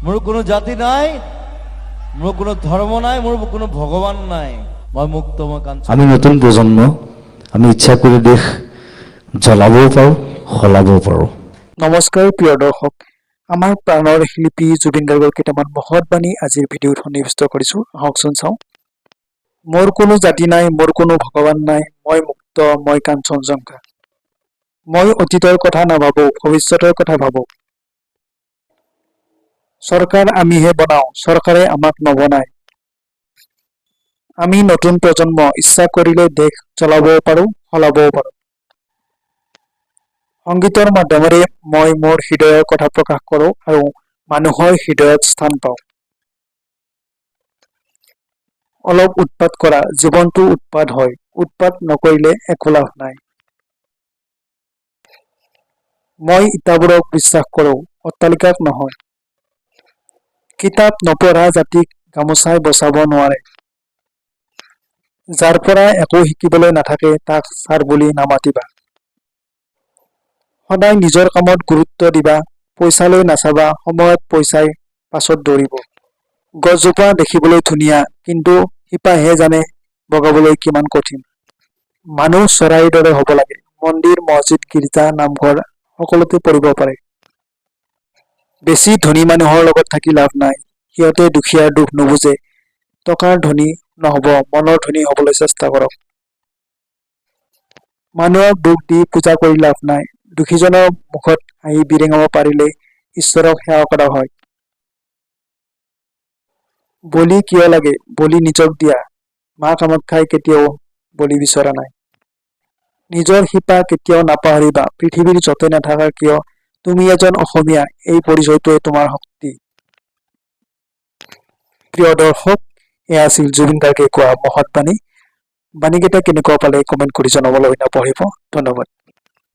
মোৰ কোনো জাতি নাই, মোৰ কোনো ধৰ্ম নাই, মোৰ কোনো ভগৱান নাই। মই মুক্ত, মই কাঞ্চন। আমি নতুন প্ৰজন্ম, আমি ইচ্ছা কৰি দেশ জ্বলাবও পাৰোঁ, সলাবও পাৰোঁ। নমস্কাৰ প্ৰিয় দৰ্শক, আমাৰ প্ৰাণৰ শিল্পী জুবিন গাৰ্গৰ কেইটামান মহৎ বাণী আজিৰ ভিডিঅ'ত সন্নিৱিষ্ট কৰিছোঁ। আহকচোন চাওঁ। মোৰ কোনো জাতি নাই, মোৰ কোনো ভগৱান নাই, মই মুক্ত, মই কাঞ্চনজংঘা। মই অতীতৰ কথা নাভাবোঁ, ভৱিষ্যতৰ কথা ভাবোঁ। চৰকাৰ আমিহে বনাওঁ, চৰকাৰে আমাক নবনায়। আমি নতুন প্ৰজন্ম, ইচ্ছা কৰিলে দেশ জ্বলাবও পাৰোঁ, সলাবও পাৰোঁ। সংগীতৰ মাধ্যমেৰে মই মোৰ হৃদয়ৰ কথা প্ৰকাশ কৰোঁ আৰু মানুহৰ হৃদয়ত স্থান পাওঁ। অলপ উৎপাত কৰা, জীৱনটো উৎপাত হয়, উৎপাত নকৰিলে একো লাভ নাই। মই ইটাবোৰক বিশ্বাস কৰোঁ, অট্টালিকাক নহয়। কিতাপ নপঢ়া জাতিক গামোচাই বচাব নোৱাৰে। যাৰ পৰা একো শিকিবলৈ নাথাকে তাক ছাৰ বুলি নামাতিবা। সদায় নিজৰ কামত গুৰুত্ব দিবা, পইচালৈ নাচাবা, সময়ত পইচাই পাছত দৌৰিব। গছজোপা দেখিবলৈ ধুনীয়া, কিন্তু শিপাহে জানে বগাবলৈ কিমান কঠিন। মানুহ চৰাইৰ দৰে হ'ব লাগে। মন্দিৰ, মছজিদ, গীৰ্জা, নামঘৰ সকলোতে পঢ়িব পাৰে। বেছি ধনী মানুহৰ লগত থাকি লাভ নাই, সিহঁতে দুখীয়াৰ দুখ নুবুজে। টকাৰ ধনী নহ'ব, মনৰ ধনী হ'বলৈ চেষ্টা কৰক। মানুহক দুখ দি পূজা কৰি লাভ নাই, দুখীজনৰ মুখত হাঁহি বিৰিঙাব পাৰিলে ঈশ্বৰক সেৱা কৰা হয়। বলি কিয় লাগে? বলি নিজক দিয়া। মা কামাখ্যাই কেতিয়াও বলি বিচৰা নাই। নিজৰ শিপা কেতিয়াও নাপাহৰিবা, পৃথিৱীৰ য'তে নাথাকা কিয় তুমি এজন অসমীয়া, এই পৰিচয়টোৱে তোমাৰ শক্তি। প্ৰিয় দৰ্শক, এয়া আছিল জুবিন গাৰ্গে কোৱা মহৎ বাণী। বাণীকেইটা কেনেকুৱা পালে কমেণ্ট কৰি জনাবলৈ নাপাহৰিব। ধন্যবাদ।